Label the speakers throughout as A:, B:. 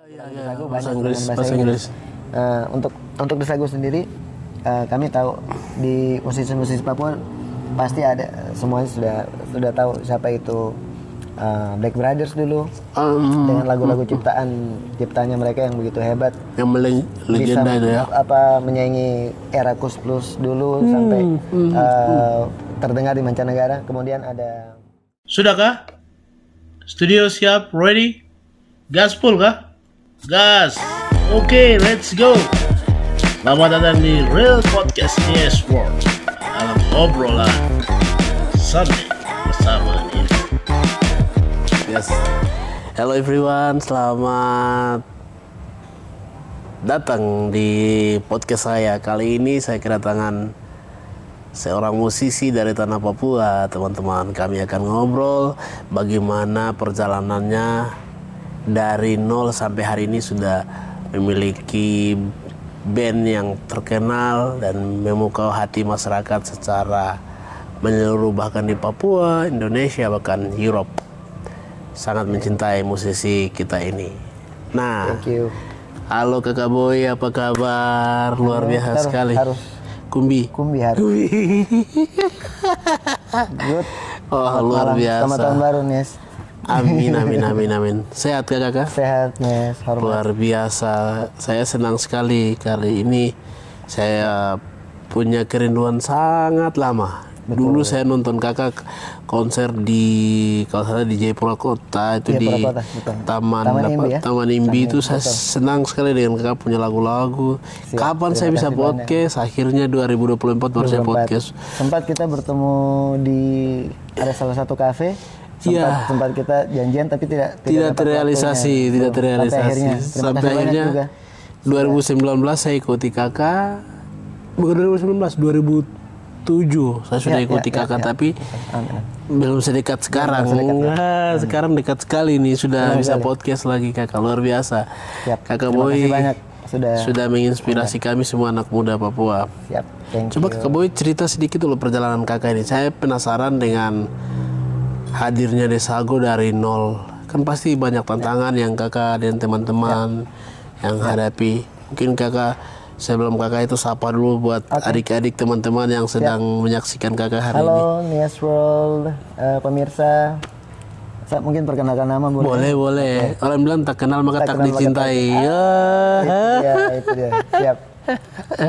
A: Desagu bahasa Inggris. Untuk Desagu sendiri, kami tahu di musisi-musisi Papua pasti ada, semuanya sudah tahu siapa itu Black Brothers dulu, dengan lagu-lagu ciptaannya mereka yang begitu hebat,
B: yang legenda itu ya.
A: Menyaingi era Kus Plus dulu sampai terdengar di mancanegara. Kemudian ada.
C: Sudahkah? Studio siap, ready? Gaspol kah? Gas. Oke, let's go. Selamat datang di Real Podcast Yes World. Dalam obrolan Sunday bersama Nias.
B: Yes. Hello everyone, selamat datang di podcast saya. Kali ini saya kedatangan seorang musisi dari tanah Papua, teman-teman. Kami akan ngobrol bagaimana perjalanannya dari nol sampai hari ini sudah memiliki band yang terkenal dan memukau hati masyarakat secara menyeluruh, bahkan di Papua, Indonesia, bahkan Europe. Sangat mencintai musisi kita ini. Nah,
A: Thank you.
B: Halo Kakak Boy, apa kabar? Luar biasa sekali. Kumbi harus.
A: Good.
B: Oh, luar biasa.
A: Selamat tahun baru, Nes.
B: Amin. Sehat Kak Kakak?
A: Sehat, Nes. Hormat.
B: Luar biasa. Saya senang sekali kali ini. Saya punya kerinduan sangat lama.
A: Betul.
B: Dulu saya nonton Kakak konser di, kalau salah, di Jayapura Kota, itu di Taman Imbi itu. Saya senang sekali dengan Kakak punya lagu-lagu. Kapan saya bisa podcast? Banyak. Akhirnya 2024 baru saya podcast.
A: Sempat kita bertemu di ada salah satu kafe. Sempat kita janjian tapi tidak
B: terrealisasi. Sampai akhirnya 2019 saya ikuti Kakak. Bukan 2019, 2007 saya sudah ikuti Kakak, tapi belum sedekat sekarang. Sekarang dekat sekali nih, sudah bisa podcast lagi Kakak. Luar biasa. Kakak Boy sudah menginspirasi kami semua anak muda Papua. Coba Kakak Boy cerita sedikit dulu perjalanan Kakak ini. Saya penasaran dengan hadirnya Desagu dari nol. Kan pasti banyak tantangan yang Kakak dan teman-teman yang hadapi. Mungkin Kakak, sebelum Kakak itu sapa dulu buat adik-adik teman-teman yang sedang menyaksikan Kakak hari ini.
A: Halo Nias World, pemirsa. Saya mungkin perkenalkan nama boleh?
B: Boleh. Orang bilang tak kenal maka tak dicintai.
A: Itu dia. Siap.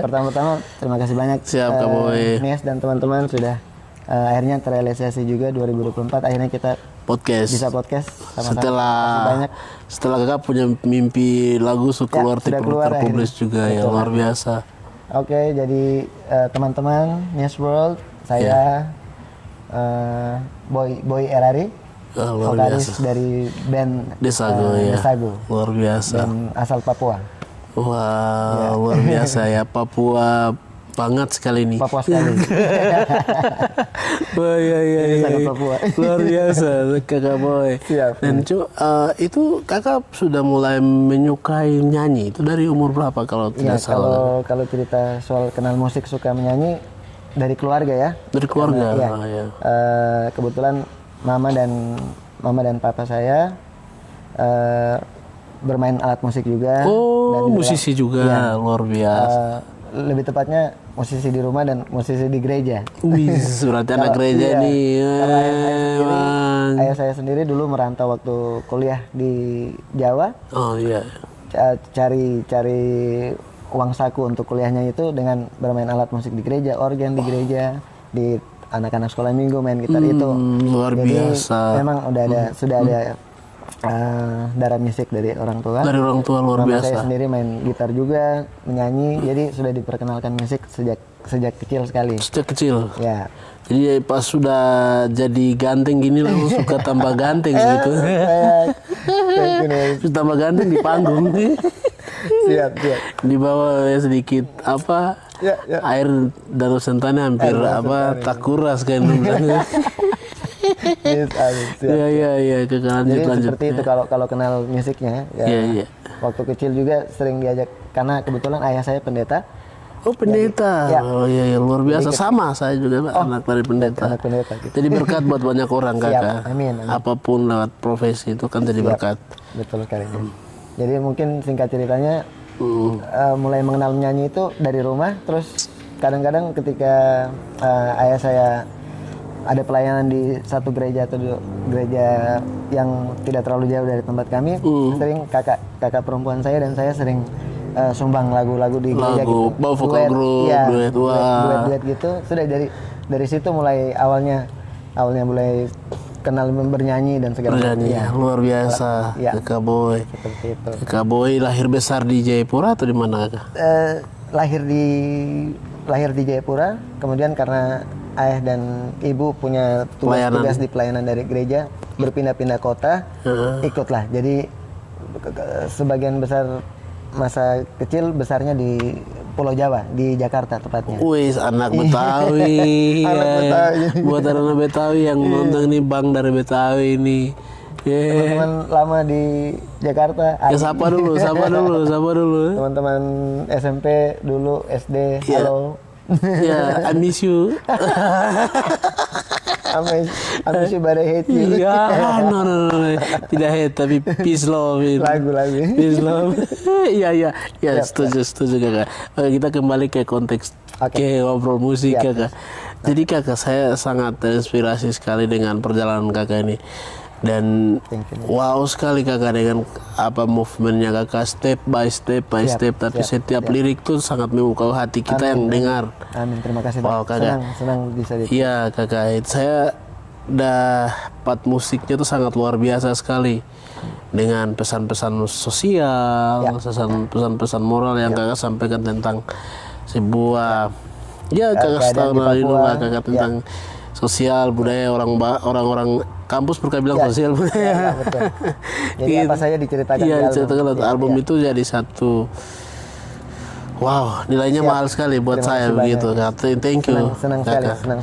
A: Pertama-tama terima kasih banyak.
B: Siap Kak Boy.
A: Nias dan teman-teman sudah akhirnya terrealisasi juga 2024. Akhirnya kita bisa podcast sama-sama.
B: Setelah Kakak punya mimpi lagu keluar terpublis juga. Betul. Ya luar biasa. Oke,
A: jadi teman-teman Nias World, saya Boy Erari, vokalis dari band Desagu.
B: Luar biasa.
A: Band asal Papua.
B: Wah, luar biasa ya, Papua banget sekali nih.
A: Papua sekali.
B: Wah, iya.
A: Papua.
B: Luar biasa Kakak Boy.
A: Siap.
B: Dan itu Kakak sudah mulai menyukai nyanyi itu dari umur berapa kalau tidak salah?
A: Kalau cerita soal kenal musik, suka menyanyi dari keluarga ya.
B: Dari keluarga.
A: Kebetulan mama dan papa saya bermain alat musik juga.
B: Oh, dan musisi juga. Luar biasa.
A: Lebih tepatnya musisi di rumah dan musisi di gereja.
B: Berarti anak gereja nih.
A: Ayah saya sendiri dulu merantau waktu kuliah di Jawa.
B: Oh iya.
A: Cari uang saku untuk kuliahnya itu dengan bermain alat musik di gereja, organ di gereja, di anak-anak sekolah minggu main gitar itu.
B: Luar biasa.
A: Memang sudah ada darah musik dari orang tua.
B: Dari orang tua, luar biasa.
A: Saya sendiri main gitar juga, menyanyi, jadi sudah diperkenalkan musik sejak kecil sekali.
B: Sejak kecil.
A: Ya.
B: Jadi pas sudah jadi ganteng gini langsung suka tambah ganteng gitu. Tambah ganteng di panggung.
A: Siap.
B: Di bawah sedikit air Danau Sentani hampir tak kuras kan. Iya, lanjut.
A: Seperti itu kalau kenal musiknya.
B: Iya.
A: Waktu kecil juga sering diajak, karena kebetulan ayah saya pendeta.
B: Oh, pendeta. Oh iya, luar biasa. Sama saya juga anak dari pendeta.
A: Anak pendeta gitu.
B: Jadi berkat buat banyak orang Kakak.
A: Amin.
B: Apapun lewat profesi itu kan jadi berkat.
A: Betul sekali. Jadi mungkin singkat ceritanya mulai mengenal menyanyi itu dari rumah. Terus kadang-kadang ketika ayah saya ada pelayanan di satu gereja atau gereja yang tidak terlalu jauh dari tempat kami, sering kakak perempuan saya dan saya sering sumbang lagu-lagu di gereja gitu.
B: Vokal grup,
A: duet gitu. Sudah dari situ mulai awalnya mulai kenal bernyanyi dan segala macam.
B: Ya, luar biasa. Kakak Boy.
A: Seperti itu.
B: Kakak Boy lahir besar di Jayapura atau di mana, Kak?
A: Lahir di Jayapura, kemudian karena ayah dan ibu punya tugas di pelayanan dari gereja, berpindah-pindah kota, ikutlah. Jadi sebagian besar masa kecil besarnya di Pulau Jawa, di Jakarta tepatnya.
B: Wih, anak Betawi. Buat anak Betawi yang nonton nih, Bang dari Betawi ini.
A: Teman-teman lama di Jakarta.
B: Ya, sapa dulu.
A: Teman-teman SMP dulu, SD, halo.
B: Ya, I miss you.
A: I miss you but I hate you.
B: Iya, no. Tidak hate, tapi peace love.
A: Lagu.
B: Peace love. Iya, setuju Kakak. Oke, kita kembali ke konteks ke ngobrol musik, Kakak. Jadi Kakak, saya sangat terinspirasi sekali dengan perjalanan Kakak ini. Dan wow sekali Kakak dengan movementnya Kakak, step by step, tapi setiap lirik tuh sangat memukau hati kita yang dengar.
A: Amin, terima kasih.
B: Wow, Kakak.
A: Senang bisa
B: Iya, Kakak. Saya dapat musiknya tuh sangat luar biasa sekali dengan pesan-pesan sosial, pesan-pesan moral yang Kakak sampaikan tentang sebuah Kakak tahu Kakak tentang sosial budaya orang-orang kampus pernah bilang sosial budaya.
A: Betul. Jadi apa saja diceritakan di
B: album itu jadi satu. Wow, nilainya mahal sekali buat saya begitu. Thank you.
A: Senang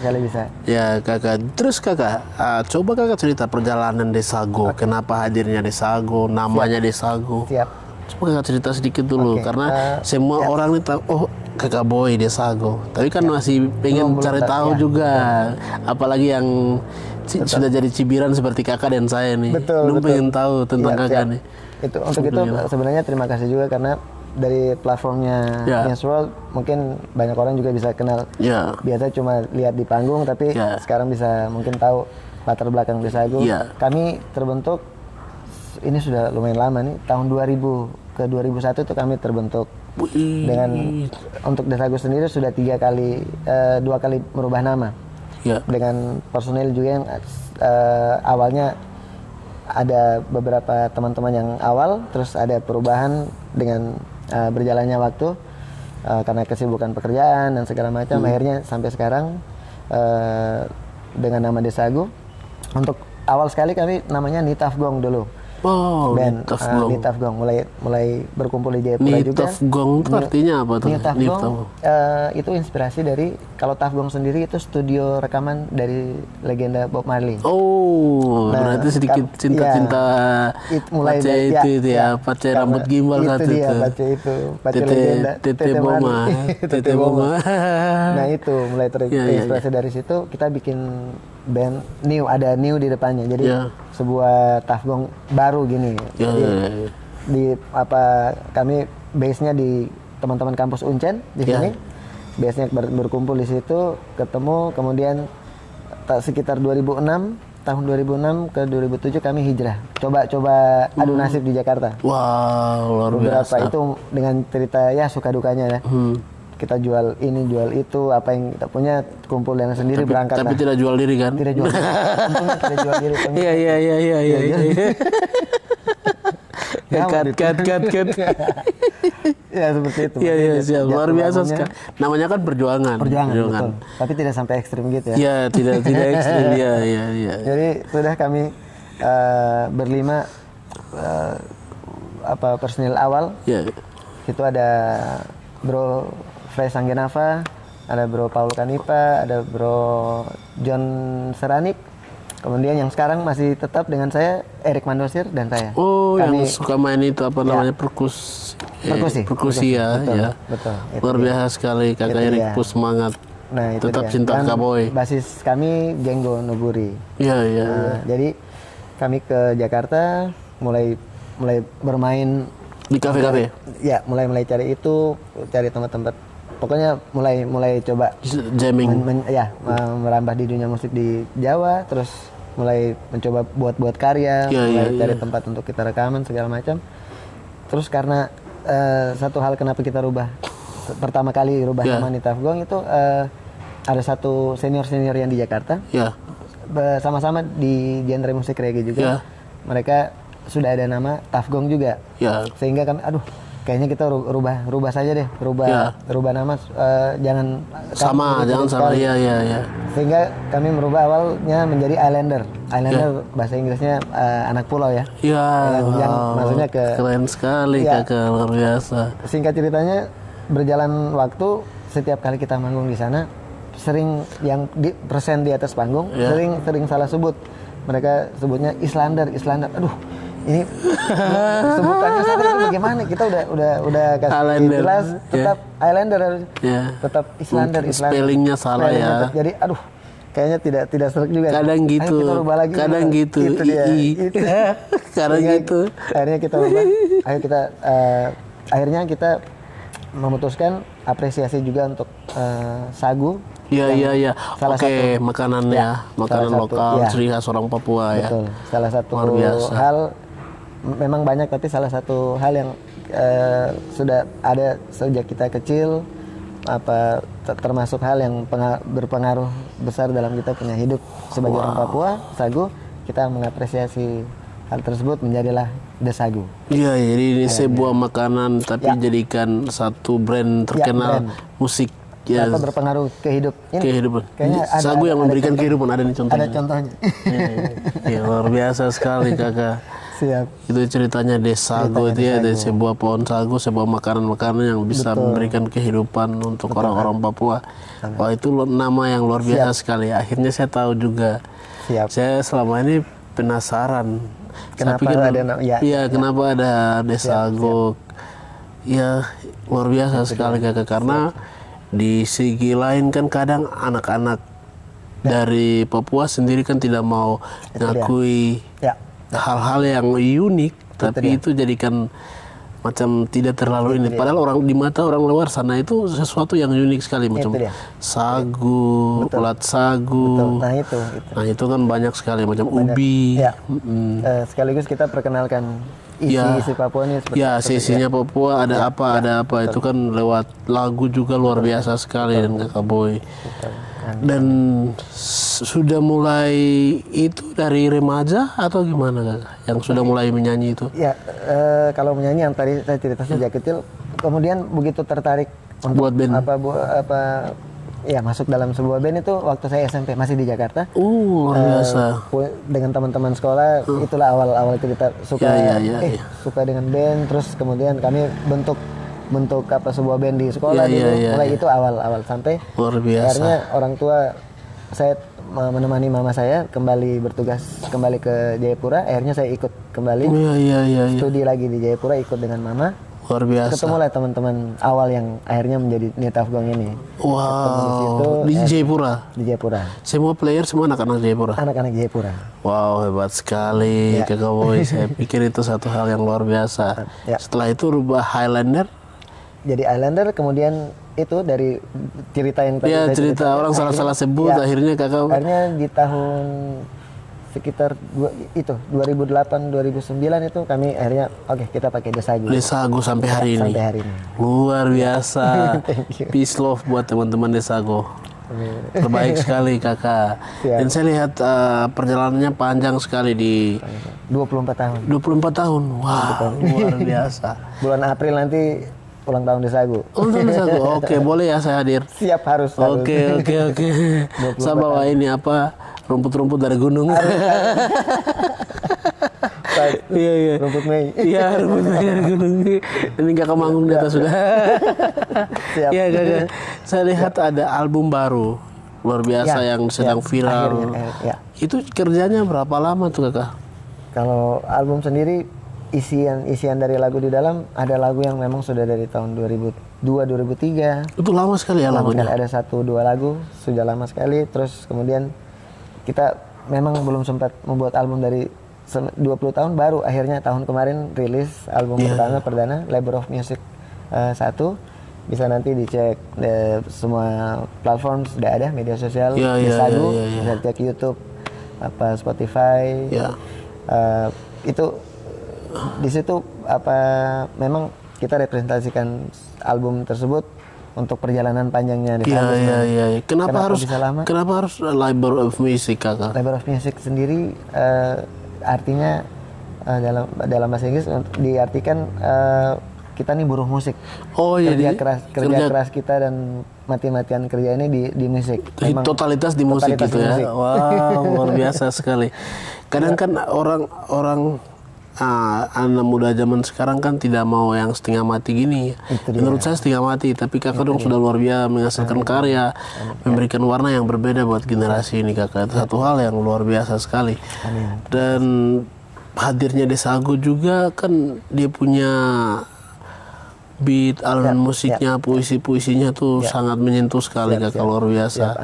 A: sekali bisa.
B: Ya, Kakak. Terus Kakak, coba Kakak cerita perjalanan Desago. Kenapa hadirnya Desago, namanya Desago. Coba Kakak cerita sedikit dulu karena semua orang ini tahu Kakak Boy Desago. Tapi kan masih pengen cari tahu juga. Apalagi yang sudah jadi cibiran seperti Kakak dan saya nih. Belum pengen tahu tentang Kakak nih.
A: Untuk itu sebenarnya terima kasih juga karena dari platformnya Yes World mungkin banyak orang juga bisa kenal. Biasa cuma lihat di panggung, tapi sekarang bisa mungkin tahu latar belakang Desago. Kami terbentuk ini sudah lumayan lama nih, tahun 2000 ke 2001 itu kami terbentuk. Dengan untuk Desago sendiri sudah 2 kali merubah nama. Dengan personil juga yang awalnya ada beberapa teman-teman yang awal, terus ada perubahan dengan berjalannya waktu karena kesibukan pekerjaan dan segala macam. Akhirnya sampai sekarang dengan nama Desago. Untuk awal sekali kami namanya Nitaf Gong dulu. Dan Nitaf Gong mulai berkumpul di Jayapura juga.
B: Nitaf Gong itu artinya apa tuh?
A: Nitaf Gong itu inspirasi dari, kalau Taf Gong sendiri itu studio rekaman dari legenda Bob Marley.
B: Berarti sedikit cinta-cinta Pace itu ya, Pace rambut gimbal satu itu.
A: Pace legenda.
B: Tete Boma.
A: Nah itu mulai terinspirasi dari situ, kita bikin band ada new di depannya. Jadi sebuah Taf Gong baru gini. Di kami base-nya di teman-teman kampus Uncen di sini. Base-nya berkumpul di situ, ketemu, kemudian sekitar tahun 2006 ke 2007 kami hijrah. Coba adu nasib di Jakarta.
B: Wow, luar biasa.
A: Beberapa itu dengan cerita suka dukanya ya. Kita jual ini, jual itu, apa yang kita punya kumpul dan sendiri berangkat.
B: Tapi tidak jual diri kan?
A: Tidak jual diri. Untungnya tidak jual diri.
B: Iya. Cut.
A: Ya seperti itu.
B: Iya, siap. Luar biasa sekali. Namanya kan perjuangan.
A: Betul. Tapi tidak sampai ekstrim gitu ya.
B: Iya, tidak ekstrim. Iya.
A: Jadi sudah kami berlima personil awal. Itu ada Bro Fresh Anggenava, ada Bro Paul Kanipa, ada Bro John Seranik. Kemudian yang sekarang masih tetap dengan saya, Erik Mandosir dan saya.
B: Yang suka main itu namanya perkusi ya.
A: Betul.
B: Luar biasa sekali Kakak Erik, semangat.
A: Nah, itu
B: tetap cinta Kakak Boy.
A: Basis kami Genggo Noburi.
B: Iya.
A: Jadi kami ke Jakarta mulai bermain
B: Di kafe-kafe.
A: Ya, mulai cari itu, cari tempat-tempat. Pokoknya mulai coba
B: jamming.
A: Merambah di dunia musik di Jawa, terus mulai mencoba buat karya, cari tempat untuk kita rekaman segala macam. Terus karena satu hal kenapa kita pertama kali rubah nama Nitaf Gong itu ada satu senior yang di Jakarta. Sama-sama di genre musik reggae juga. Mereka sudah ada nama Tafgong juga. Sehingga kami kayaknya kita rubah saja deh, rubah nama, jangan sama. Iya. Sehingga kami merubah awalnya menjadi Islander bahasa Inggrisnya anak pulau ya. Yang maksudnya
B: keren sekali kakak, luar biasa.
A: Singkat ceritanya, berjalan waktu, setiap kali kita manggung di sana sering yang present di atas panggung sering salah sebut. Mereka sebutnya Islander. Aduh, ini sebutannya salah itu bagaimana? Kita udah kasih jelas, tetap Islander harus. Tetap Islander.
B: Spellingnya salah ya.
A: Jadi kayaknya tidak serak juga.
B: Kadang gitu.
A: Kita rubah lagi.
B: Kadang gitu.
A: Itu dia.
B: Kadang gitu.
A: Akhirnya kita rubah. Akhirnya kita memutuskan apresiasi juga untuk sagu.
B: Iya. Oke, makanan lokal, ciri khas orang Papua.
A: Betul. Salah satu hal, memang banyak, tapi salah satu hal yang sudah ada sejak kita kecil, termasuk hal yang berpengaruh besar dalam kita punya hidup sebagai orang Papua, sagu. Kita mengapresiasi hal tersebut, menjadilah The Sagu.
B: Iya, jadi ini sebuah makanan tapi jadikan satu brand terkenal musik.
A: Berpengaruh
B: kehidupan. Sagu yang memberikan kehidupan, ada nih contohnya.
A: Ada contohnya.
B: Luar biasa sekali kakak.
A: Siap.
B: Itu ceritanya sagu itu ya, dari sebuah pohon sagu, sebuah makanan yang bisa memberikan kehidupan untuk orang-orang Papua. Wah, itu nama yang luar biasa sekali. Akhirnya saya tahu juga. Saya selama ini penasaran.
A: Kenapa
B: kenapa ada sagu? Ya, luar biasa sekali kakak, karena di segi lain kan kadang anak-anak dari Papua sendiri kan tidak mau mengakui hal-hal yang unik, tapi itu jadikan macam tidak terlalu ini. Padahal di mata orang luar sana itu sesuatu yang unik sekali, macam sagu, ulat sagu. Nah itu kan banyak sekali, macam ubi.
A: Sekaligus kita perkenalkan isi Papua ini
B: sisinya Papua ada apa itu kan lewat lagu juga luar biasa sekali dan kakak Boy. Dan sudah mulai itu dari remaja atau gimana kakak yang sudah mulai menyanyi itu?
A: Kalau menyanyi yang tadi saya cerita sejak kecil, kemudian begitu tertarik untuk
B: buat band
A: masuk dalam sebuah band itu waktu saya SMP, masih di Jakarta.
B: Luar biasa.
A: Dengan teman-teman sekolah, itulah awal cerita suka dengan band. Terus kemudian kami bentuk sebuah band di sekolah mulai itu awal sampai
B: luar biasa.
A: Akhirnya orang tua saya menemani mama saya kembali ke Jayapura. Akhirnya saya ikut kembali studi lagi di Jayapura, ikut dengan mama.
B: Luar biasa.
A: Ketemulah teman-teman awal yang akhirnya menjadi Nitaf Gong ini.
B: Wow. Di Jayapura.
A: Di Jayapura.
B: Semua player semua anak-anak Jayapura.
A: Anak-anak Jayapura.
B: Wow, hebat sekali kakak Boy. Saya pikir itu satu hal yang luar biasa. Setelah itu rubah Highlander. Jadi
A: Islander, kemudian itu dari cerita yang tadi
B: cerita orang salah sebut, akhirnya kakak
A: di tahun sekitar 2008-2009 itu kami akhirnya kita pakai The
B: Sagu sampai hari ini. Luar biasa. Peace love buat teman-teman The Sagu. Terbaik sekali kakak. Dan saya lihat perjalanannya panjang sekali di
A: 24 tahun.
B: 24 tahun. Wah, luar biasa.
A: Bulan April nanti ulang tahun The Sagu.
B: Oke, boleh ya saya hadir.
A: Siap, harus.
B: Oke. Saya bawa ini rumput-rumput dari gunung. Iya.
A: Rumput Mei.
B: Iya, rumput Mei dari gunung. Ini kakak manggung di atas sudah. Iya kakak. Saya lihat ada album baru luar biasa yang sedang viral.
A: Akhirnya.
B: Itu kerjanya berapa lama tuh kakak?
A: Kalau album sendiri isian dari lagu di dalam, ada lagu yang memang sudah dari tahun 2002-2003.
B: Itu lama sekali ya lagunya?
A: Ada 1-2 lagu sudah lama sekali. Terus kemudian kita memang belum sempat membuat album dari 20 tahun baru akhirnya tahun kemarin rilis album pertama perdana Labor of Music 1. Bisa nanti dicek semua platform sudah ada, media sosial, Desagu, bisa cek YouTube, Spotify. Itu di situ memang kita representasikan album tersebut untuk perjalanan panjangnya di Desagu.
B: Kenapa harus Labor of Music, Kakak?
A: Labor of Music sendiri artinya dalam bahasa Inggris diartikan kita nih buruh musik. Kerja keras kita dan mati-matian kerja ini di musik.
B: Memang totalitas di musik gitu ya. Musik. Wow, luar biasa sekali. Kadang kan orang anak muda zaman sekarang kan tidak mau yang setengah mati gini. Menurut saya setengah mati, tapi Kakak dong sudah luar biasa menghasilkan karya, memberikan warna yang berbeda buat generasi ini, Kakak. Itu satu hal yang luar biasa sekali. Dan hadirnya Desagu juga kan dia punya beat, alunan musiknya, puisi-puisinya tuh sangat menyentuh sekali, Kakak, luar biasa.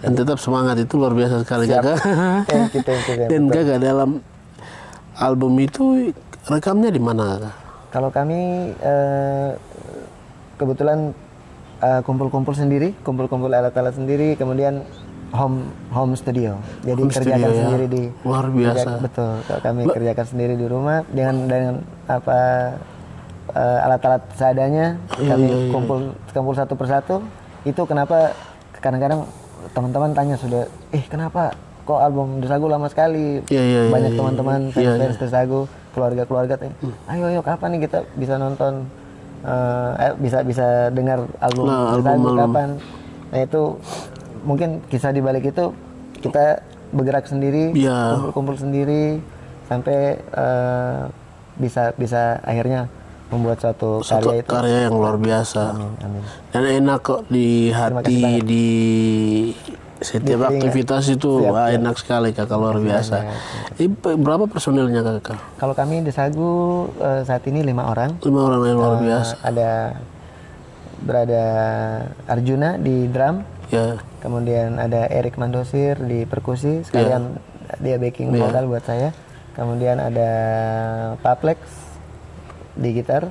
B: Dan tetap semangat, itu luar biasa sekali, Kakak. Dan Kakak dalam album itu rekamnya di mana, Kakak?
A: Kalau kami kebetulan kumpul-kumpul sendiri, kumpul alat-alat sendiri, kemudian home studio. Jadi kerjakan sendiri di
B: luar biasa.
A: Betul, kami kerjakan sendiri di rumah dengan alat-alat seadanya. Kami kumpul satu persatu. Itu kenapa kadang-kadang teman-teman tanya sudah, kenapa kok album Desagu lama sekali? Banyak teman-teman fans Desagu, keluarga ayo kapan nih kita bisa nonton, bisa dengar album Desagu kapan? Nah itu mungkin kisah di balik itu, kita bergerak sendiri, kumpul sendiri sampai bisa akhirnya membuat suatu
B: karya yang luar biasa.
A: Amin.
B: Dan enak kok di hati, di setiap aktivitas itu enak sekali, Kakak, luar biasa. Berapa personilnya, Kakak?
A: Kalau kami Desagu saat ini 5 orang.
B: 5 orang yang luar biasa.
A: Berada Arjuna di drum. Kemudian ada Erik Mandosir di perkusi, sekalian dia backing vokal buat saya. Kemudian ada Paplex di gitar,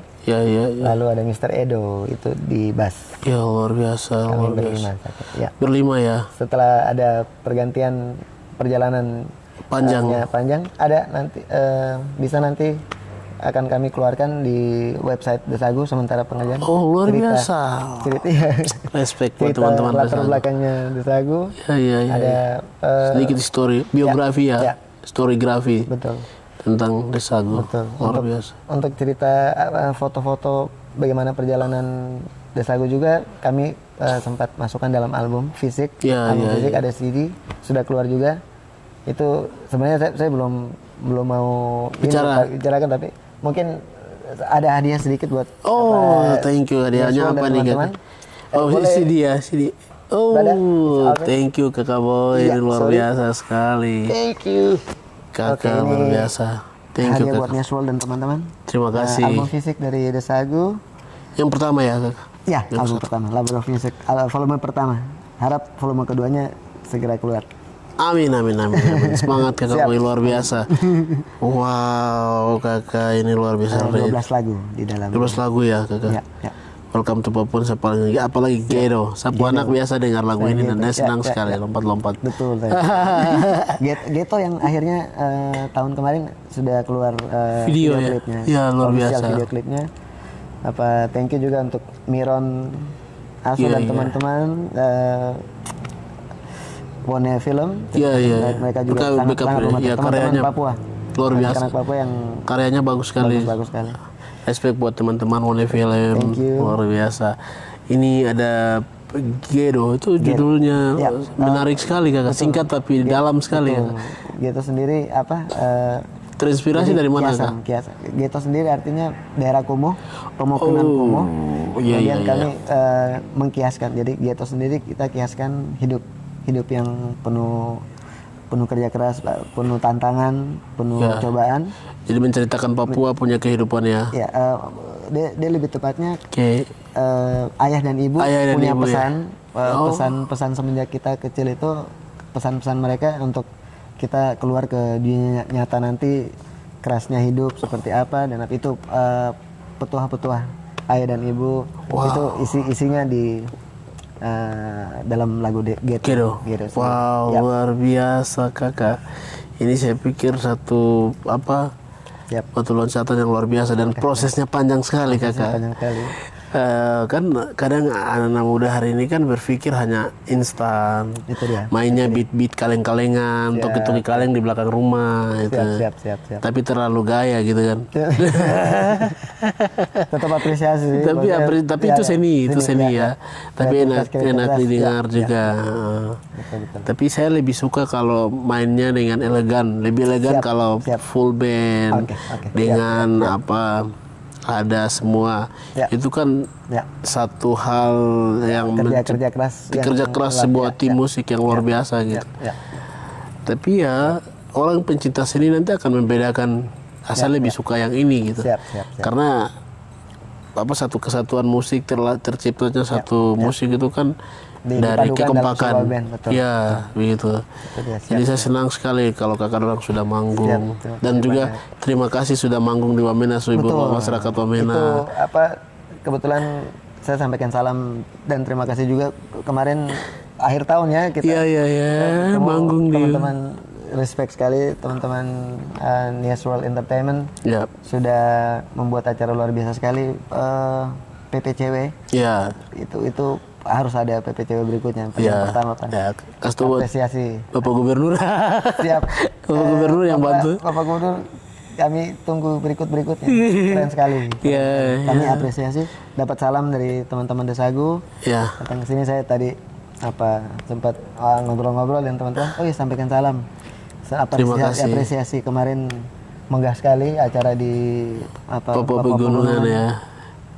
A: lalu ada Mr. Edo itu di bass.
B: Luar biasa.
A: Kami berlima.
B: Berlima ya.
A: Setelah ada pergantian perjalanan panjang, ada nanti bisa nanti akan kami keluarkan di website Desagu sementara pengajian.
B: Luar biasa. Respect buat teman-teman
A: latar belakangnya Desagu. Ada
B: sedikit biografi storygrafi.
A: Betul.
B: Tentang Desagu. Luar biasa.
A: Untuk cerita foto-foto bagaimana perjalanan Desagu juga kami sempat masukkan dalam album fisik. Fisik ada CD sudah keluar juga. Itu sebenarnya saya belum mau bicarakan, tapi mungkin ada hadiah sedikit buat
B: thank you. Hadiahnya apa nih, Kakak? CD. Thank you, Kakak Boy. Luar biasa sekali.
A: Thank you.
B: Kakak luar biasa. Thank you,
A: Kakak. Buat Neswol dan teman-teman.
B: Terima kasih.
A: Album fisik dari Desagu.
B: Yang pertama ya, Kakak?
A: Album pertama, Labor of Music, volume pertama. Harap volume keduanya segera keluar.
B: Amin. Semangat, Kakak Boy, luar biasa. Wow, Kakak ini luar biasa.
A: 12 lagu di dalam.
B: 12 lagu ya, Kakak? Welcome to Papua, apalagi Gedo. Sapu anak biasa dengar lagu ini dan dia senang sekali lompat-lompat.
A: Betul. Geto yang akhirnya tahun kemarin sudah keluar video klipnya.
B: Luar biasa.
A: Video klipnya. Thank you juga untuk Miron, Aso dan teman-teman. Wone Film. Mereka juga sangat membantu teman-teman Papua.
B: Luar biasa.
A: Anak Papua yang
B: karyanya bagus sekali.
A: Bagus sekali.
B: Respect buat teman-teman Wone Film, luar biasa. Ini ada Gedo, itu judulnya menarik sekali, Kakak. Singkat tapi dalam sekali.
A: Gedo sendiri
B: terinspirasi dari mana, Kak?
A: Gedo sendiri artinya daerah kumuh, pemukiman kumuh. Kemudian kami mengkiaskan. Jadi Gedo sendiri kita kiaskan hidup yang penuh kerja keras, penuh tantangan, penuh cobaan.
B: Jadi menceritakan Papua punya kehidupan ya.
A: Dia lebih tepatnya ayah dan ibu punya pesan, pesan semenjak kita kecil itu, pesan-pesan mereka untuk kita keluar ke dunia nyata nanti kerasnya hidup seperti apa, dan itu petuah-petuah ayah dan ibu. Itu isinya di dalam lagu Ghetto.
B: Wow, luar biasa kakak. Ini saya pikir satu batu loncatan yang luar biasa dan prosesnya panjang sekali kakak.
A: Panjang sekali.
B: Kan kadang anak-anak muda hari ini kan berpikir hanya instan, mainnya beat kaleng-kalengan, toki-toki kaleng di belakang rumah itu.
A: Siap.
B: Tapi terlalu gaya gitu kan.
A: Tetap apresiasi.
B: Tapi itu seni ya. Tapi enak didengar juga.
A: Betul.
B: Tapi saya lebih suka kalau mainnya dengan elegan, lebih elegan kalau full band dengan ada semua. Itu kan satu hal yang kerja keras sebuah tim musik yang luar biasa gitu. Tapi ya orang pencinta seni nanti akan membedakan asal lebih suka yang ini gitu. Karena satu kesatuan musik terciptanya satu musik itu kan dari kekompakan. Begitu. Jadi saya senang sekali kalau kakak orang sudah manggung. Dan juga terima kasih sudah manggung di Wamena, Ibu masyarakat Wamena.
A: Itu kebetulan saya sampaikan salam dan terima kasih juga kemarin akhir tahun ya kita.
B: Manggung di
A: teman-teman, respect sekali teman-teman Nias World Entertainment. Sudah membuat acara luar biasa sekali, PPCW. Itu harus ada PPCW berikutnya. Yang pertama apresiasi
B: Bapak Gubernur.
A: Siap.
B: Bapak Gubernur yang bantu.
A: Bapak Gubernur, kami tunggu berikutnya. Keren sekali. Kami apresiasi. Dapat salam dari teman-teman Desagu. Datang ke sini saya tadi sempat ngobrol-ngobrol dengan teman-teman. Sampaikan salam.
B: Terima kasih.
A: Apresiasi kemarin megah sekali acara di
B: Papua Pegunungan ya.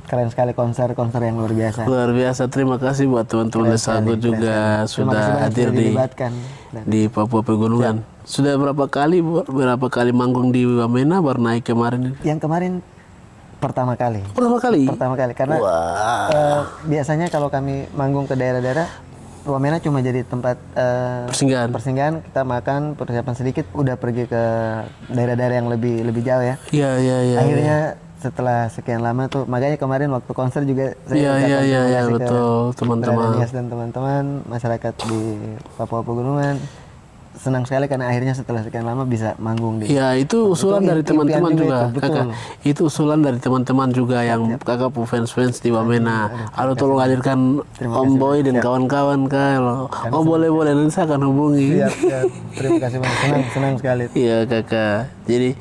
A: Keren sekali, konser yang luar biasa.
B: Luar biasa. Terima kasih buat teman-teman Desagu juga sudah hadir di Papua Pegunungan. Sudah berapa kali manggung di Wamena, baru naik kemarin?
A: Yang kemarin pertama kali. Pertama kali karena biasanya kalau kami manggung ke daerah-daerah, Wamena cuma jadi tempat persinggahan, kita makan, persiapan sedikit, udah pergi ke daerah-daerah yang lebih jauh ya. Akhirnya setelah sekian lama tuh, makanya kemarin waktu konser juga saya
B: betul teman-teman
A: dan teman-teman masyarakat di Papua Pegunungan senang sekali karena akhirnya setelah sekian lama bisa manggung di.
B: Itu usulan dari teman-teman juga, kakak. Itu usulan dari teman-teman juga yang kakak fans di Wamena. Tolong hadirkan Om Boy dan kawan-kawan kalau boleh nanti saya akan hubungi.
A: Terima kasih banyak, senang sekali.
B: Iya kakak. Jadi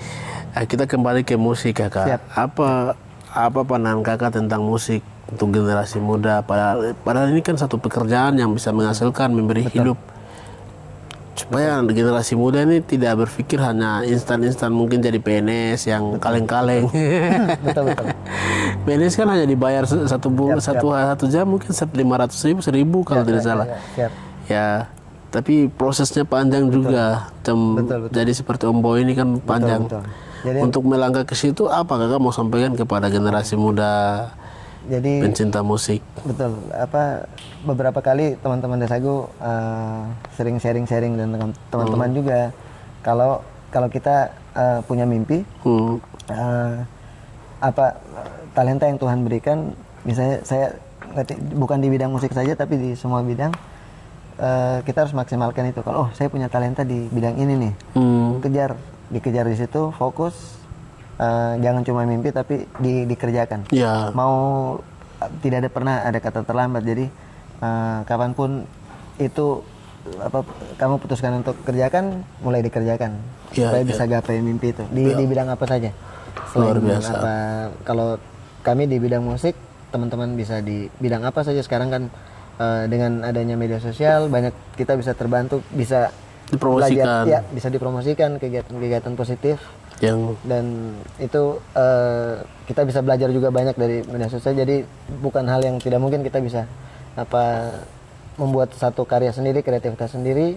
B: kita kembali ke musik kakak. Apa pandangan kakak tentang musik untuk generasi muda? Padahal ini kan satu pekerjaan yang bisa menghasilkan, memberi hidup. Supaya generasi muda ini tidak berpikir hanya instan-instan, mungkin jadi PNS yang kaleng-kaleng.
A: Betul.
B: PNS kan hanya dibayar satu jam mungkin 500.000, 1.000 kalau tidak salah. Ya, tapi prosesnya panjang juga.
A: Betul.
B: Jadi seperti Om Boy ini kan panjang.
A: Betul. Jadi,
B: untuk melangkah ke situ, apa kakak mau sampaikan kepada generasi muda pencinta musik?
A: Betul. Beberapa kali teman-teman Desagu sering sharing dan teman-teman juga kalau kita punya mimpi, talenta yang Tuhan berikan, misalnya saya bukan di bidang musik saja tapi di semua bidang, kita harus maksimalkan itu. Kalau saya punya talenta di bidang ini nih, dikejar di situ, fokus, jangan cuma mimpi tapi dikerjakan. Mau tidak pernah ada kata terlambat. Jadi kapanpun itu kamu putuskan untuk kerjakan, mulai dikerjakan supaya bisa gapai mimpi itu di bidang apa saja.
B: Luar biasa.
A: Kalau kami di bidang musik, teman-teman bisa di bidang apa saja sekarang kan, dengan adanya media sosial banyak kita bisa terbantu, bisa
B: dipromosikan.
A: Bisa dipromosikan kegiatan positif dan itu kita bisa belajar juga banyak dari media sosial. Jadi bukan hal yang tidak mungkin, kita bisa membuat satu karya sendiri, kreativitas sendiri,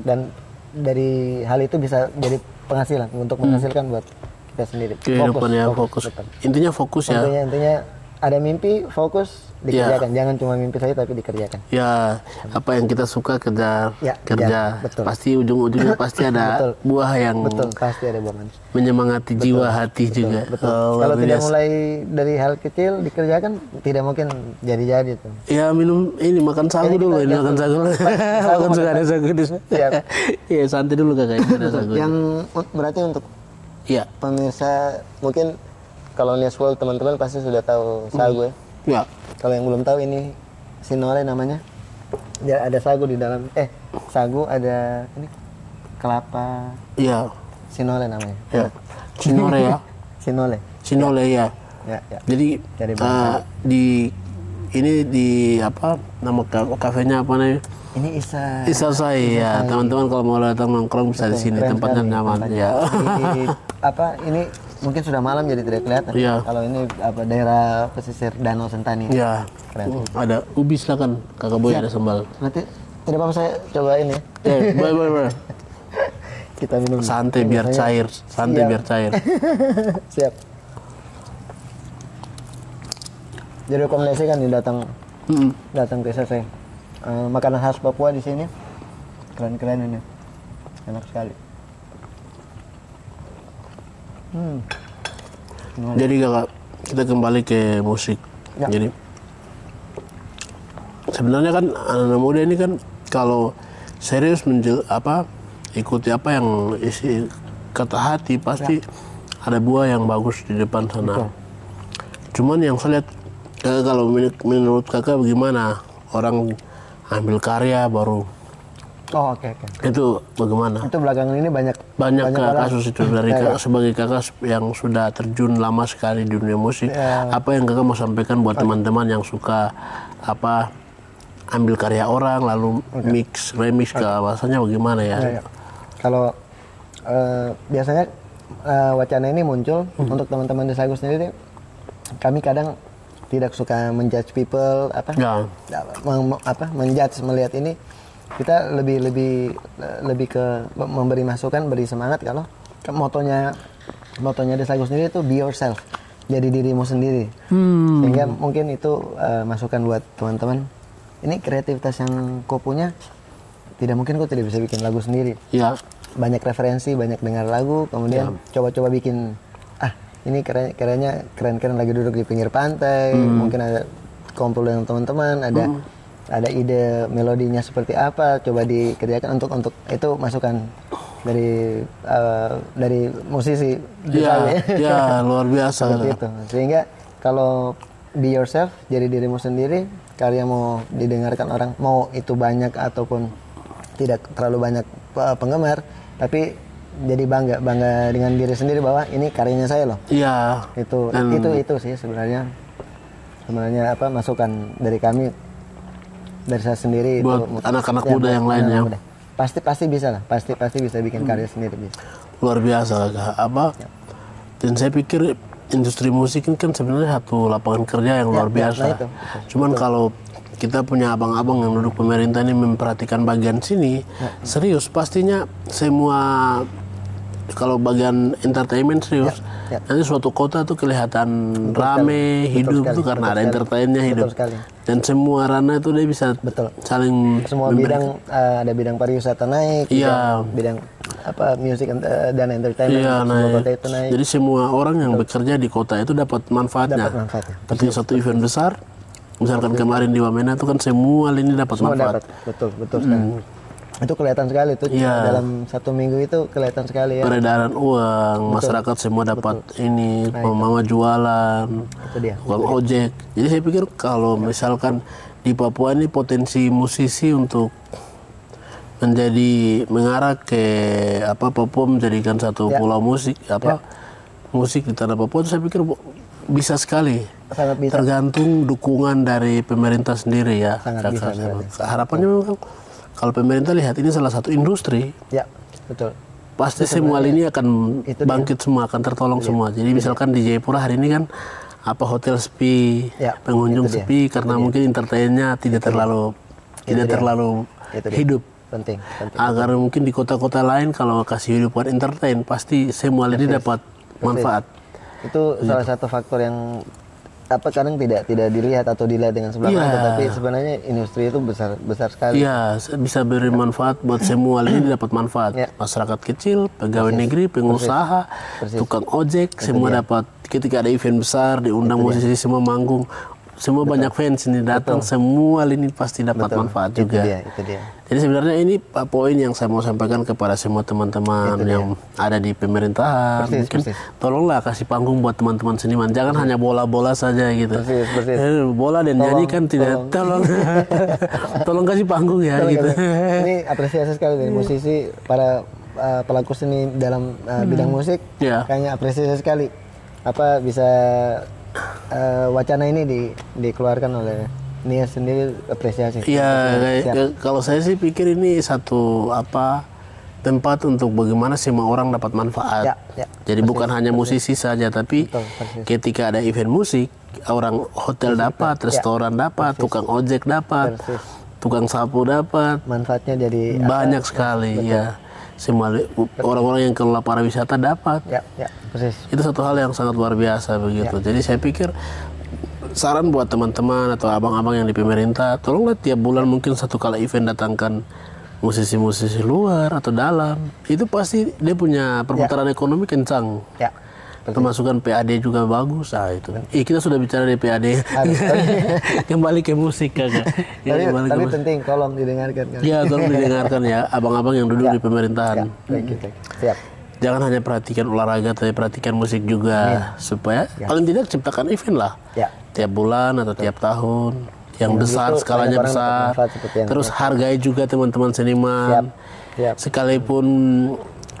A: dan dari hal itu bisa jadi penghasilan untuk menghasilkan buat kita sendiri.
B: Kehidupan fokus. Intinya fokus ya.
A: Intinya ada mimpi, fokus, dikerjakan. Jangan cuma mimpi saja tapi dikerjakan.
B: Ya, apa yang kita suka kerja.
A: Betul.
B: Pasti ujung-ujungnya pasti ada buah yang
A: pasti ada buah manis.
B: Menyemangati jiwa hati juga.
A: Kalau tidak mulai dari hal kecil dikerjakan, tidak mungkin jadi tuh.
B: Ya minum ini, makan sagu dulu, makan sagu. Makan suka ada sagu di sana. Iya, santai dulu kakak.
A: Yang berarti untuk pemirsa mungkin kalau Newsworld teman-teman pasti sudah tahu sagu ya. Ya. Kalau yang belum tahu ini sinole namanya. Dia ada sagu di dalam. Sagu ada ini kelapa.
B: Iya.
A: Sinole namanya.
B: Ya. Sinole ya. Sinole ya.
A: Ya.
B: Jadi di apa nama kafenya apa namanya?
A: Ini
B: Isa Sai ya. Teman-teman kalau mau datang nongkrong bisa di sini, tempatnya nyaman ya.
A: Ini mungkin sudah malam jadi tidak kelihatan.
B: Ya.
A: Kalau ini daerah pesisir Danau Sentani.
B: Ya. Ada ubi silakan kakak Boy, ada sambal.
A: Nanti tidak apa-apa saya coba ini.
B: Boleh.
A: Kita minum.
B: Santai biar cair.
A: Siap. Jadi rekomendasikan nih datang ke Isa Sai. Makanan khas Papua di sini keren ini, enak sekali.
B: Jadi kakak, kita kembali ke musik.
A: Ya.
B: Jadi sebenarnya kan anak muda ini kan kalau serius ikuti apa yang isi kata hati pasti ada buah yang bagus di depan sana. Cuman yang saya lihat kalau menurut kakak bagaimana orang ambil karya baru?
A: Oke.
B: Itu bagaimana?
A: Itu belakangan ini banyak
B: kasus itu dari sebagai kakak yang sudah terjun lama sekali di dunia musik. Apa yang kakak mau sampaikan buat teman-teman yang suka ambil karya orang lalu remix ke bahasanya bagaimana ya?
A: Kalau biasanya wacana ini muncul untuk teman-teman di Sagu sendiri, kami kadang tidak suka menjudge people menjudge melihat ini. Kita lebih ke memberi masukan, beri semangat. Kalau motonya di Sagu sendiri itu be yourself, jadi dirimu sendiri. Sehingga mungkin itu masukan buat teman-teman. Ini kreativitas yang kau punya, tidak mungkin kau tidak bisa bikin lagu sendiri.
B: Ya.
A: Banyak referensi, banyak dengar lagu, kemudian coba-coba bikin. Ini keren lagi duduk di pinggir pantai, mungkin ada kumpul dengan teman-teman, ada ide melodinya seperti apa, coba dikerjakan untuk itu masukan dari musisi.
B: Ya, luar biasa.
A: Seperti itu. Sehingga kalau be yourself, jadi dirimu sendiri, karya mau didengarkan orang, mau itu banyak ataupun tidak terlalu banyak penggemar, tapi jadi bangga dengan diri sendiri bahwa ini karyanya saya loh.
B: Iya.
A: Itu sih sebenarnya masukan dari kami, dari saya sendiri.
B: Buat anak-anak muda yang lainnya.
A: Pasti bisa lah, pasti bisa bikin karya sendiri bisa.
B: Luar biasa Dan saya pikir industri musik ini kan sebenarnya satu lapangan kerja yang luar biasa. Cuman kalau kita punya abang-abang yang duduk pemerintah ini memperhatikan bagian sini, serius pastinya semua. Kalau bagian entertainment serius, nanti suatu kota tuh kelihatan rame, hidup tuh karena ada entertainnya hidup. Dan semua ranah itu dia bisa saling
A: semua bidang, ada bidang pariwisata naik, bidang musik dan entertainment, semua kota itu naik.
B: Jadi semua orang yang bekerja di kota itu dapat manfaatnya. Ketika satu event besar, misalkan kemarin di Wamena itu kan semua lini dapat manfaat.
A: Betul sekali. Itu kelihatan sekali tuh dalam 1 minggu itu kelihatan sekali ya.
B: Peredaran uang, masyarakat semua dapat ini, mama jualan, uang ojek. Jadi saya pikir kalau misalkan di Papua ini potensi musisi untuk mengarah ke Papua menjadikan satu pulau musik musik di tanah Papua itu saya pikir bisa sekali.
A: Sangat bisa.
B: Tergantung dukungan dari pemerintah sendiri ya.
A: Sangat bisa.
B: Harapannya memang kalau pemerintah lihat ini salah satu industri,
A: betul.
B: Pasti semua lini akan bangkit semua, akan tertolong semua. Jadi misalkan di Jayapura hari ini kan hotel sepi, pengunjung sepi karena mungkin entertainnya tidak terlalu hidup.
A: Penting.
B: Agar mungkin di kota-kota lain kalau kasih hidup buat entertain, pasti semua lini dapat manfaat.
A: Itu salah satu faktor yang apa kadang tidak dilihat atau dilihat dengan sebelah mata, tapi sebenarnya industri itu besar sekali.
B: Iya, bisa beri manfaat buat semua ini dapat manfaat. Masyarakat kecil, pegawai negeri, pengusaha, tukang ojek, semua dapat. Ketika ada event besar diundang musisi semua manggung. Semua banyak fans ini datang, semua lini pasti dapat manfaat juga.
A: Itu dia.
B: Jadi sebenarnya ini poin yang saya mau sampaikan kepada semua teman-teman yang ada di pemerintahan. Mungkin tolonglah kasih panggung buat teman-teman seniman. Jangan hanya bola-bola saja gitu. Bola dan nyanyi kan tidak. Tolong kasih panggung ya gitu.
A: Ini apresiasi sekali dari musisi, para pelaku seni dalam bidang musik. Kayaknya apresiasi sekali. Apa bisa wacana ini dikeluarkan oleh Nia sendiri, apresiasi.
B: Iya, kalau saya sih pikir ini satu tempat untuk bagaimana semua orang dapat manfaat. Jadi bukan hanya musisi saja, tapi ketika ada event musik, orang hotel dapat, restoran dapat, tukang ojek dapat, tukang sapu dapat.
A: Manfaatnya jadi
B: banyak sekali ya. Semua orang-orang yang kelola pariwisata dapat. Itu satu hal yang sangat luar biasa begitu. Jadi saya pikir saran buat teman-teman atau abang-abang yang di pemerintah, tolonglah tiap bulan mungkin satu kali event datangkan musisi-musisi luar atau dalam. Itu pasti dia punya perputaran ekonomi kencang. Pemasukan PAD juga bagus, itu. Kita sudah bicara di PAD. Kembali ke musik kakak.
A: Tapi penting, tolong didengarkan.
B: Ya, tolong didengarkan ya, abang-abang yang duduk di pemerintahan.
A: Siap.
B: Jangan hanya perhatikan olahraga, tapi perhatikan musik juga, supaya paling tidak ciptakan event lah. Tiap bulan atau tiap tahun, yang besar, skalanya besar. Terus hargai juga teman-teman seniman. Sekalipun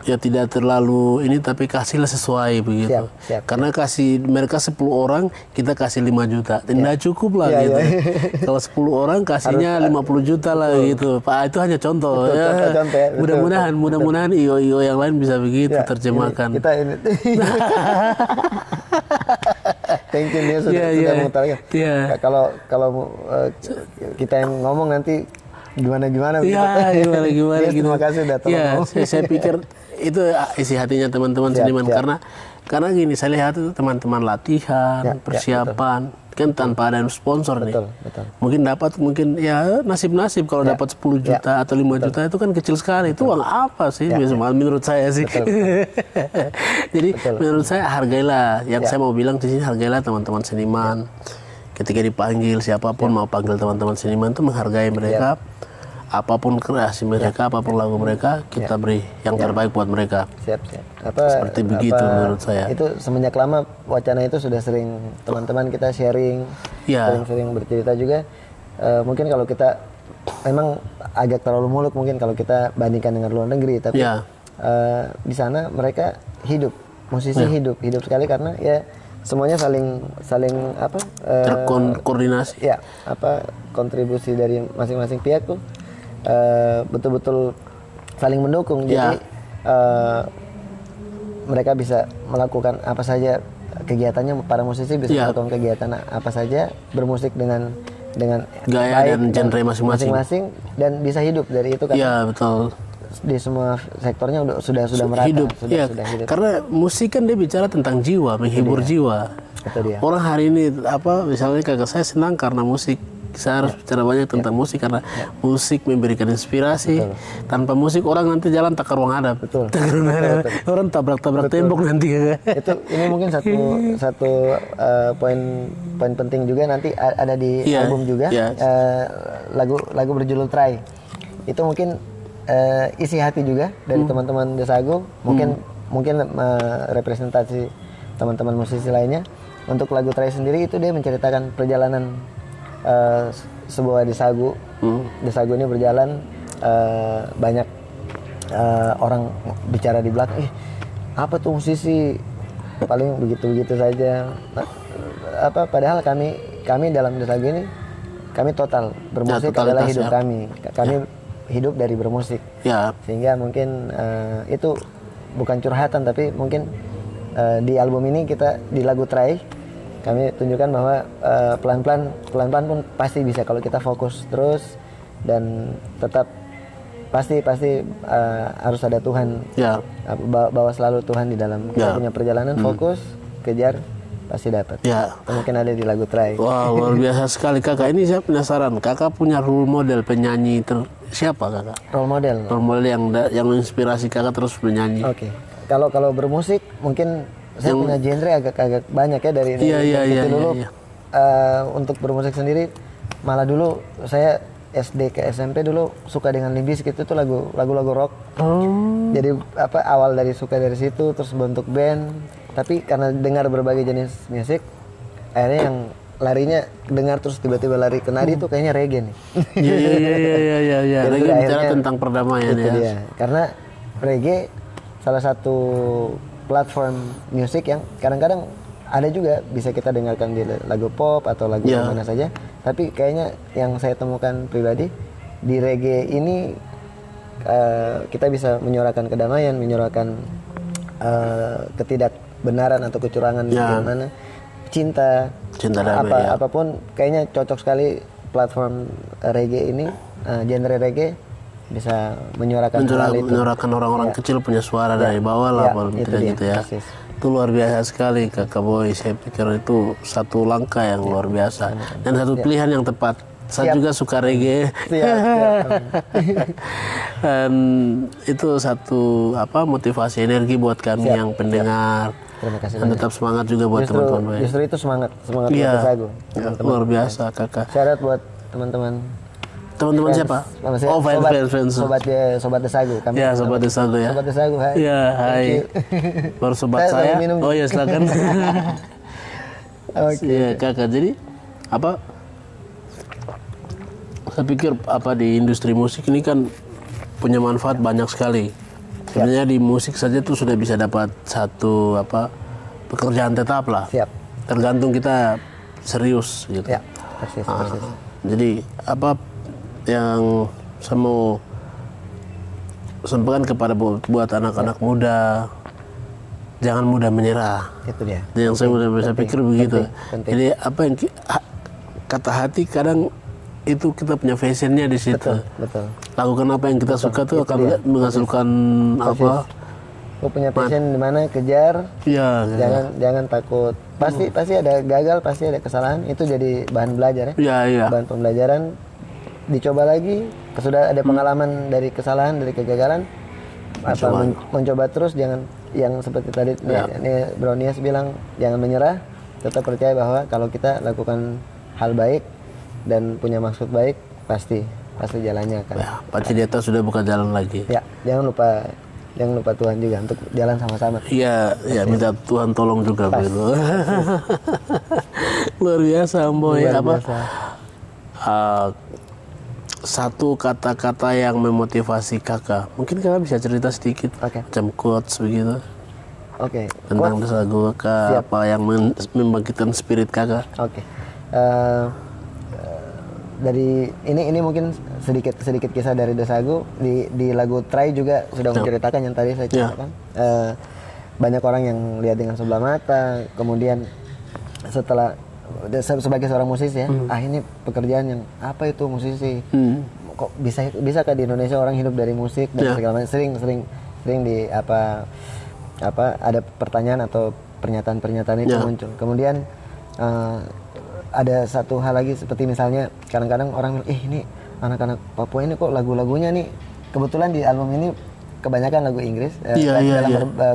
B: ya tidak terlalu ini, tapi kasihlah sesuai begitu. Karena kasih mereka 10 orang, kita kasih 5 juta. Tidak cukup lah gitu. Kalau 10 orang kasihnya 50 juta lah gitu. Pak, itu hanya contoh. Mudah-mudahan IO yang lain bisa begitu terjemahkan.
A: Kita ini. Thank you, dia sudah mengutarakan. Kalau kita yang ngomong nanti gimana
B: gimana
A: gimana. Terima kasih udah tolong.
B: Saya pikir itu isi hatinya teman-teman seniman, karena gini, saya lihat itu teman-teman latihan, persiapan kan tanpa ada sponsor nih. Mungkin dapat, ya nasib-nasib kalau dapat 10 juta atau 5 juta itu kan kecil sekali. Itu uang apa sih? Menurut saya sih. Jadi menurut saya hargailah. Yang saya mau bilang di sini, hargailah teman-teman seniman. Ketika dipanggil siapapun mau panggil teman-teman seniman itu menghargai mereka. Apapun kreasi mereka, apapun lagu mereka, kita beri yang terbaik buat mereka. Seperti begitu menurut saya.
A: Itu semenjak lama wacana itu sudah sering teman-teman kita sharing, sering bercerita juga. Mungkin kalau kita memang agak terlalu muluk mungkin kalau kita bandingkan dengan luar negeri, tapi di sana mereka hidup, musisi hidup sekali, karena ya semuanya saling
B: terkoordinasi.
A: Kontribusi dari masing-masing pihak tuh betul-betul saling mendukung. Jadi mereka bisa melakukan apa saja kegiatannya, para musisi bisa melakukan kegiatan apa saja, bermusik dengan
B: gaya
A: baik
B: dan genre masing-masing
A: dan bisa hidup dari itu kan.
B: Iya, betul.
A: Di semua sektornya sudah merata.
B: Sudah hidup. Karena musik kan dia bicara tentang jiwa, menghibur jiwa. Orang hari ini misalnya kakak saya senang karena musik. Saya harus bicara banyak tentang musik karena musik memberikan inspirasi. Tanpa musik orang nanti jalan takar ruang hadap. Orang tabrak-tabrak tembok nanti.
A: Ini mungkin satu poin penting juga, nanti ada di album juga. Lagu berjudul Try. Itu mungkin isi hati juga dari teman-teman Desagu. Mungkin representasi teman-teman musisi lainnya. Untuk lagu Try sendiri itu dia menceritakan perjalanan sebuah Desagu. Desagu ini berjalan, banyak orang bicara di belakang, apa tuh musisi, paling begitu saja. Padahal kami dalam Desagu ini, kami total bermusik adalah hidup kami hidup dari bermusik. Sehingga mungkin itu bukan curhatan, tapi mungkin di album ini kita di lagu Try kami tunjukkan bahwa pelan-pelan pun pasti bisa kalau kita fokus terus dan tetap pasti harus ada Tuhan. Bawa selalu Tuhan di dalam kita punya perjalanan, fokus, kejar pasti dapat.
B: Ya.
A: Mungkin ada di lagu Try.
B: Wah, luar biasa sekali kakak. Ini saya penasaran, kakak punya role model penyanyi siapa kakak?
A: Role model.
B: Role model yang menginspirasi kakak terus menyanyi.
A: Oke. Kalau bermusik mungkin saya punya genre agak banyak ya dari dulu. Iya. Untuk bermusik sendiri, malah dulu saya SD ke SMP dulu suka dengan Limp Bizkit, itu lagu-lagu rock. Jadi awal dari suka dari situ, terus bentuk band. Tapi karena dengar berbagai jenis musik, akhirnya yang larinya dengar terus tiba-tiba lari ke nadi itu kayaknya reggae nih.
B: Iya. Reggae bicara tentang perdamaian ya.
A: Dia. Karena reggae salah satu platform musik yang kadang-kadang ada juga bisa kita dengarkan di lagu pop atau lagu mana saja. Tapi kayaknya yang saya temukan pribadi di reggae ini kita bisa menyuarakan kedamaian, menyuarakan ketidakbenaran atau kecurangan di mana, cinta damai, apapun kayaknya cocok sekali platform reggae ini, genre reggae bisa menyuarakan
B: orang-orang kecil punya suara dari bawah lah, tidak gitu ya. Persis. Itu luar biasa sekali Kakak Boy. Saya pikir itu satu langkah yang luar biasa dan satu pilihan yang tepat. Saya juga suka reggae. Dan itu satu motivasi energi buat kami yang pendengar.
A: Terima kasih.
B: Dan tetap semangat juga buat teman-teman.
A: Justru itu semangat buat Desagu.
B: Luar biasa Kakak.
A: Syarat buat teman-teman
B: siapa? Fans.
A: Sobat Desagu. Kami
B: Sobat Desagu ya.
A: Sobat Desagu, hai.
B: Iya, hai. Baru sobat saya. Oh ya, silakan. Iya, Kakak. Jadi saya pikir di industri musik ini kan punya manfaat banyak sekali. Sebenarnya di musik saja tuh sudah bisa dapat satu pekerjaan tetap lah.
A: Siap.
B: Tergantung kita serius gitu.
A: Ya, persis.
B: Jadi yang saya mau sampaikan kepada buat anak-anak muda, jangan mudah menyerah.
A: Itu dia.
B: Yang saya pikir begitu. Penting. Jadi yang kata hati kadang itu kita punya fashionnya di situ.
A: Betul.
B: Lakukan apa yang kita suka tuh akan menghasilkan
A: Kau punya passion di mana, kejar.
B: Iya.
A: Jangan takut. Pasti ada gagal, pasti ada kesalahan. Itu jadi bahan belajar ya.
B: Iya.
A: Bahan pembelajaran. Dicoba lagi. Sudah ada pengalaman dari kesalahan, dari kegagalan. Mencoba terus, jangan yang seperti tadi Bro Nias bilang, jangan menyerah. Tetap percaya bahwa kalau kita lakukan hal baik dan punya maksud baik, pasti jalannya akan.
B: Pasti di atas sudah bukan jalan lagi.
A: Ya, jangan lupa Tuhan juga untuk jalan sama-sama.
B: Iya, minta Tuhan tolong juga begitu. Luar biasa, Boy. Satu kata-kata yang memotivasi kakak. Mungkin kakak bisa cerita sedikit, macam quotes begitu. Tentang Desagu kakak, apa yang membangkitkan spirit kakak.
A: Dari ini mungkin sedikit kisah dari Desagu di lagu Try juga sudah menceritakan yang tadi saya ceritakan. Banyak orang yang lihat dengan sebelah mata, kemudian setelah sebagai seorang musisi ya, ini pekerjaan yang apa itu musisi? Kok bisa di Indonesia orang hidup dari musik dan segala macam. Sering di ada pertanyaan atau pernyataan itu muncul. Kemudian ada satu hal lagi, seperti misalnya kadang-kadang orang bilang, ini anak-anak Papua ini kok lagu-lagunya nih, kebetulan di album ini kebanyakan lagu Inggris,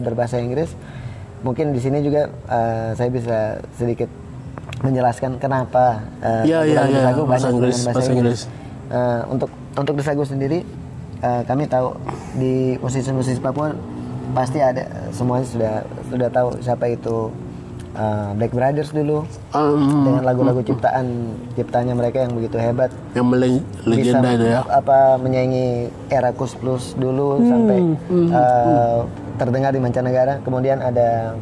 A: berbahasa Inggris. Mungkin di sini juga saya bisa sedikit menjelaskan kenapa lagu bahasa Inggris. Untuk Desagu sendiri, kami tahu di musisi Papua pasti ada, semuanya sudah tahu siapa itu Black Brothers dulu, dengan lagu-lagu ciptaannya mereka yang begitu hebat,
B: yang legenda itu ya,
A: menyaingi era Kus Plus dulu sampai terdengar di mancanegara. Kemudian ada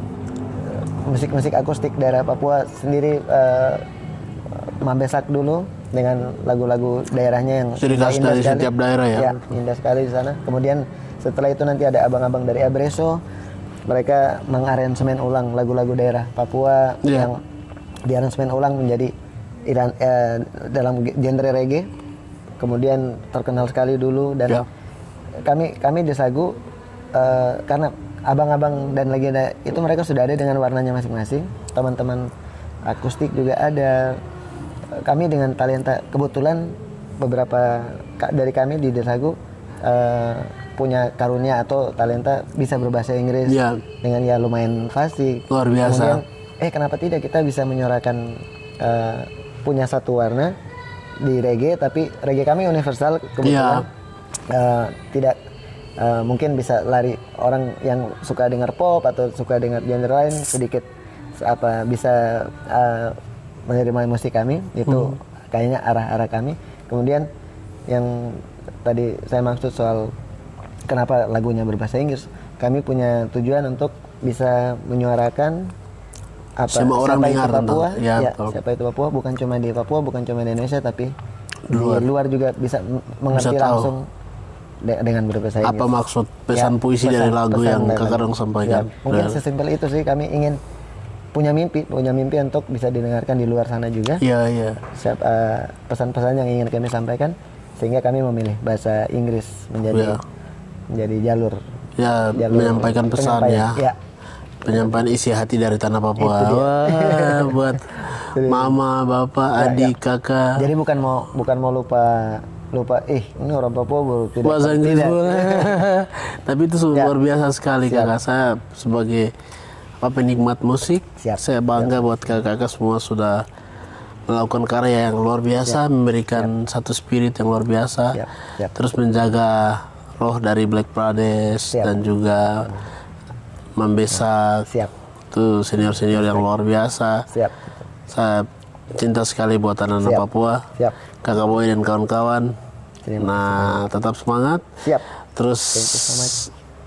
A: musik akustik daerah Papua sendiri, Mambesak dulu dengan lagu-lagu daerahnya yang
B: indah sekali, setiap daerah ya,
A: indah sekali di sana. Kemudian setelah itu nanti ada abang-abang dari Abreso, mereka mengaransemen ulang lagu-lagu daerah Papua yang diaransemen ulang menjadi dalam genre reggae. Kemudian terkenal sekali dulu, dan kami Desagu karena abang-abang dan legenda itu mereka sudah ada dengan warnanya masing-masing. teman-teman akustik juga ada. Kami dengan talenta, kebetulan beberapa dari kami di Desagu punya karunia atau talenta bisa berbahasa Inggris dengan ya lumayan fasih.
B: Luar biasa.
A: Kemudian kenapa tidak kita bisa menyuarakan punya satu warna di reggae, tapi reggae kami universal kebetulan. Tidak mungkin bisa lari orang yang suka dengar pop atau suka dengar genre lain sedikit bisa menerima musik kami itu kayaknya arah kami. Kemudian yang tadi saya maksud soal kenapa lagunya berbahasa Inggris, kami punya tujuan untuk bisa menyuarakan
B: semua orang dengar
A: Papua, siapa itu Papua, bukan cuma di Papua, bukan cuma di Indonesia, tapi di luar juga bisa mengerti langsung dengan berbahasa Inggris.
B: Apa maksud pesan puisi dari lagu yang Kakak sampaikan?
A: Mungkin sesimpel itu sih, kami ingin punya mimpi untuk bisa didengarkan di luar sana juga. Pesan-pesan yang ingin kami sampaikan, sehingga kami memilih bahasa Inggris menjadi jalur menyampaikan pesan penyampaian isi hati dari tanah Papua. Wah, buat mama, bapak, adik, kakak. Jadi bukan mau lupa ini orang Papua tidak
B: bahasa Inggris tapi itu luar biasa sekali. Kakak saya sebagai penikmat musik, saya bangga buat kakak semua sudah melakukan karya yang luar biasa, memberikan satu spirit yang luar biasa, terus menjaga roh dari Black Brothers dan juga membesak tuh senior yang luar biasa. Saya cinta sekali buat anak-anak Papua. Kakak Boy dan kawan-kawan. Nah, tetap semangat. Terus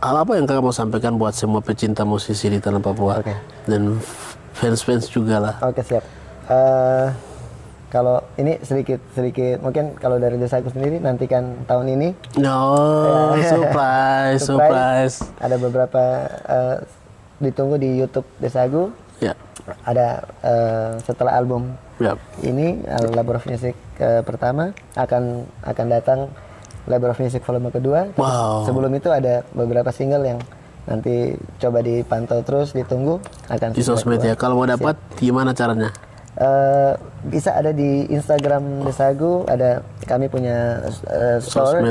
B: hal apa yang kakak mau sampaikan buat semua pecinta musisi di tanah Papua dan fans juga lah.
A: Siap. Kalau ini sedikit mungkin kalau dari Desagu sendiri nantikan tahun ini. Surprise. Ada beberapa ditunggu di YouTube Desagu. Ada setelah album ini Labor of Music pertama akan datang Labor of Music volume kedua. Sebelum itu ada beberapa single yang nanti coba dipantau terus, ditunggu akan
B: di sosmed ya. Kalau mau dapat gimana caranya?
A: Bisa ada di Instagram Desagu, kami punya store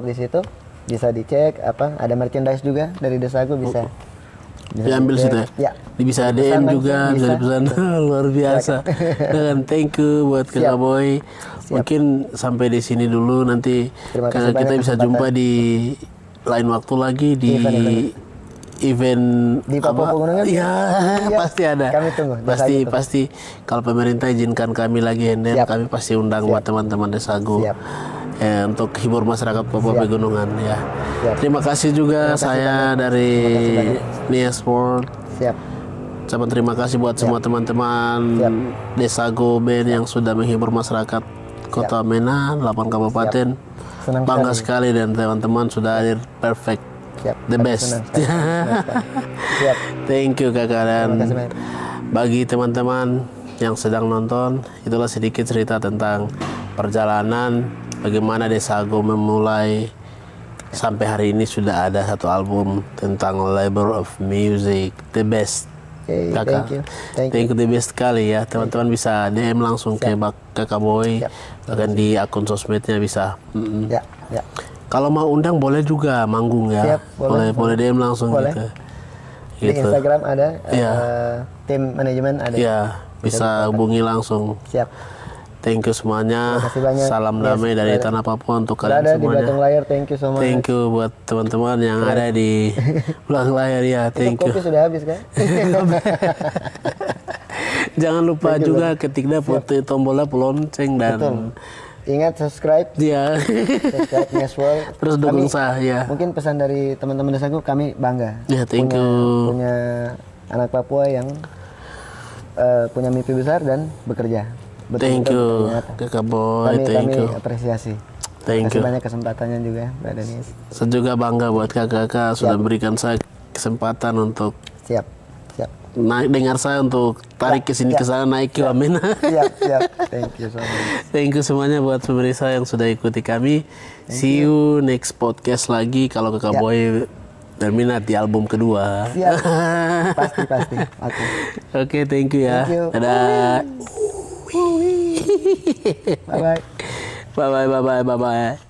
A: di situ, bisa dicek ada merchandise juga dari Desagu bisa
B: diambil situ ya. Bisa DM juga, bisa dipesan. Luar biasa. Dan thank you buat Kakak Boy. Mungkin sampai di sini dulu, nanti kita bisa jumpa di lain waktu lagi di event
A: di Papua Pegunungan.
B: Pasti ada.
A: Kami tunggu.
B: Pasti kalau pemerintah izinkan kami lagi handle, kami pasti undang buat teman-teman Desagu. Untuk hibur masyarakat Papua Pegunungan ya. Terima kasih juga saya dari Nia Sport. Terima kasih buat semua teman-teman Desagu Band yang sudah menghibur masyarakat Kota Medan, 8 kabupaten. Bangga sekali dan teman-teman sudah hadir perfect. The best. Thank you kakak. Dan bagi teman-teman yang sedang nonton, itulah sedikit cerita tentang perjalanan bagaimana Desagu memulai sampai hari ini sudah ada satu album tentang Labor of Music, the best. Kakak, thank you the best sekali ya. Teman-teman bisa DM langsung ke Kakak Boy, bahkan di akun sosmednya bisa. Kalau mau undang boleh juga manggung ya. Boleh DM langsung gitu.
A: Di Instagram ada, tim manajemen ada.
B: Bisa hubungi langsung. Thank you semuanya. Salam damai dari tanah Papua untuk kalian semuanya.
A: Di belakang layar, thank you so much.
B: Thank you buat teman-teman yang ada di belakang layar ya. Thank you.
A: Kopi sudah habis kan?
B: Jangan lupa juga ketiknya tombolnya pelonceng dan
A: ingat subscribe. Subscribe Nesworld.
B: Terus dukung saya.
A: Mungkin pesan dari teman-teman Desagu, kami bangga.
B: Thank you.
A: Punya anak Papua yang punya mimpi besar dan bekerja.
B: Thank you, Kakak Boy.
A: Kami apresiasi.
B: Thank you.
A: Banyak kesempatannya juga, Mbak Denis.
B: Saya juga bangga buat kakak sudah berikan saya kesempatan untuk naik dengar saya untuk tarik ke sini ke sana, naik ke Wamena.
A: Thank you so much.
B: Thank you semuanya buat pemirsa yang sudah ikuti kami. See you next podcast lagi. Kalau Kakak Boy berminat di album kedua.
A: Siap. Pasti.
B: Oke, thank you ya.
A: Thank you.
B: Dadah.
A: Bye bye.
B: Bye bye.